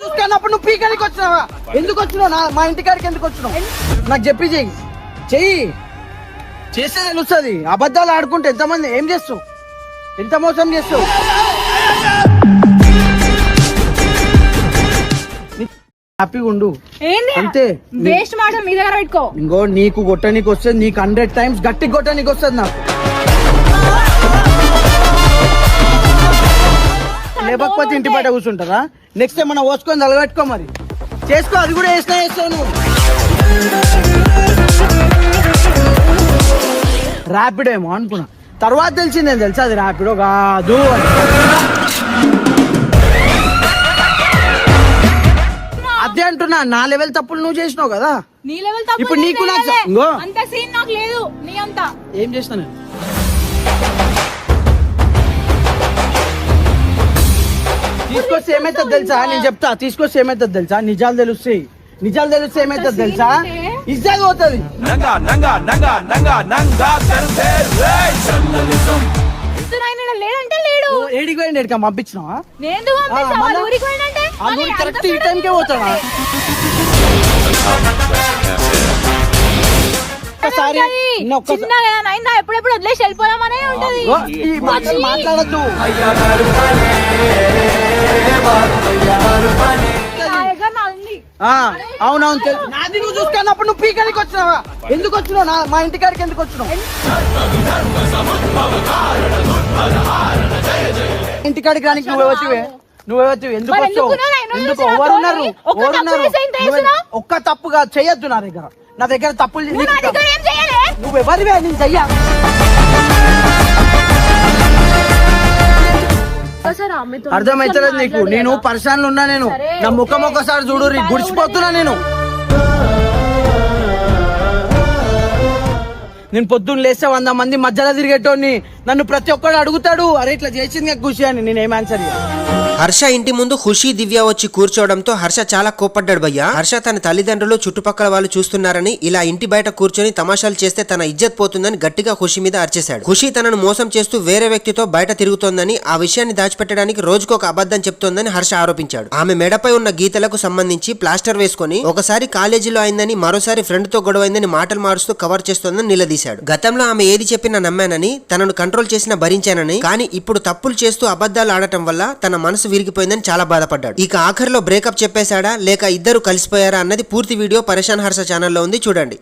చూసుకున్నప్పుడు నువ్వు పీకనికి వచ్చినావా? ఎందుకు వచ్చినావు? మా ఇంటికాడికి ఎందుకు వచ్చినావు? నాకు చెప్పి చెయ్యి చేస్తే తెలుస్తుంది. అబద్ధాలు ఆడుకుంటే ఎంతమంది ఏం చేస్తావు? ఎంత మోసం చేస్తావు? హ్యాపీగా ఉండు అంతే. వేస్ట్ మాట మీ దగ్గర పెట్టుకో. ఇంకో నీకు కొట్టడానికి వస్తుంది, నీకు 100 times గట్టి కొట్టడానికి వస్తుంది. నాకు లేకపోతే ఇంటి బయట కూర్చుంటారా? నెక్స్ట్ టైం మనం ఓసుకొని తలగట్టుకో, మరి చేసుకో. అది కూడా చేస్తావు నువ్వు. ర్యాపిడో ఏమో అనుకున్నా, తర్వాత తెలిసిందే. తెలుసా అది ర్యాపిడో కాదు అని. అదే అంటున్నా, నా లెవెల్ తప్పులు నువ్వు చేసినావు కదా. నీ లెవెల్ తప్పులు ఇప్పుడు నీకు అంత సీన్ నాకు లేదు. నీ అంత ఏం చేస్తా నేను? తీసుకొస్తే ఏమైతుంది తెలుసా? నేను చెప్తా. తీసుకొస్తే ఏమైతుంది తెలుసా? నిజాలు తెలుస్తాయి. నిజాలు తెలిస్తే ఏమైతుంది తెలుసా? ఇజ్జత్ పోతుంది. లేదంటే లేడు. ఏడికి పోయింది? ఎడికి పంపించినావా? ఊరికి కరెక్ట్ ఈ టైంకే పోతాడా? ఎప్పుడెప్పుడు వదిలేసి వెళ్ళిపోదామనే ఉంటది. మాట్లాడద్దు. అవునవును. నాది నువ్వు చూసుకున్నప్పుడు నువ్వు పీకనికి వచ్చినావా? ఎందుకు వచ్చినావు? మా ఇంటికాడికి ఎందుకు వచ్చినావు? ఇంటికాడికి రానికి నువ్వెవచ్చివే? ఎందుకు వచ్చావు? ఎందుకు? ఎవరున్నారు? ఒక్క తప్పుగా చెయ్యొద్దు. నా దగ్గర తప్పులు నువ్వెవరివే? నేను చెయ్యా. అర్థమైతలేదు నీకు? నేను పరిశాన్లు ఉన్నా. నేను నా ముఖం ఒకసారి చూడు, గుడిచిపోతున్నా. నేను పొద్దున్న లేస్తే 100 మంది మధ్యలో తిరిగేటోని. నన్ను ప్రతి ఒక్కడు అడుగుతాడు, అరే ఇట్లా చేసింది ఖుషి అని. నేను ఏం ఆన్సర్ ఇయ్యాలి? హర్ష ఇంటి ముందు ఖుషి, దివ్య వచ్చి కూర్చోవడంతో హర్ష చాలా కోప్పడ్డాడు భయ్య. హర్ష తన తల్లిదండ్రులు, చుట్టుపక్కల వాళ్ళు చూస్తున్నారని, ఇలా ఇంటి బయట కూర్చొని తమాషాలు చేస్తే తన ఇజ్జత్ పోతుందని గట్టిగా ఖుషి మీద అరిచేశాడు. ఖుషి తనను మోసం చేస్తూ వేరే వ్యక్తితో బయట తిరుగుతోందని, ఆ విషయాన్ని దాచిపెట్టడానికి రోజుకొక అబద్ధం చెప్తోందని హర్ష ఆరోపించాడు. ఆమె మెడపై ఉన్న గీతలకు సంబంధించి ప్లాస్టర్ వేసుకుని ఒకసారి కాలేజీలో అయిందని, మరోసారి ఫ్రెండ్ తో గొడవైందని మాటలు మారుస్తూ కవర్ చేస్తోందని నిలదీశాడు. గతంలో ఆమె ఏది చెప్పినా నమ్మానని, తనను కంట్రోల్ చేసినా భరించానని, కానీ ఇప్పుడు తప్పులు చేస్తూ అబద్ధాలు ఆడటం వల్ల తన మనసు విరిగిపోయిందని చాలా బాధపడ్డాడు. ఇక ఆఖరిలో బ్రేకప్ చెప్పేశాడా లేక ఇద్దరు కలిసిపోయారా అన్నది పూర్తి వీడియో పరేషాన్ హర్ష ఛానల్లో ఉంది, చూడండి.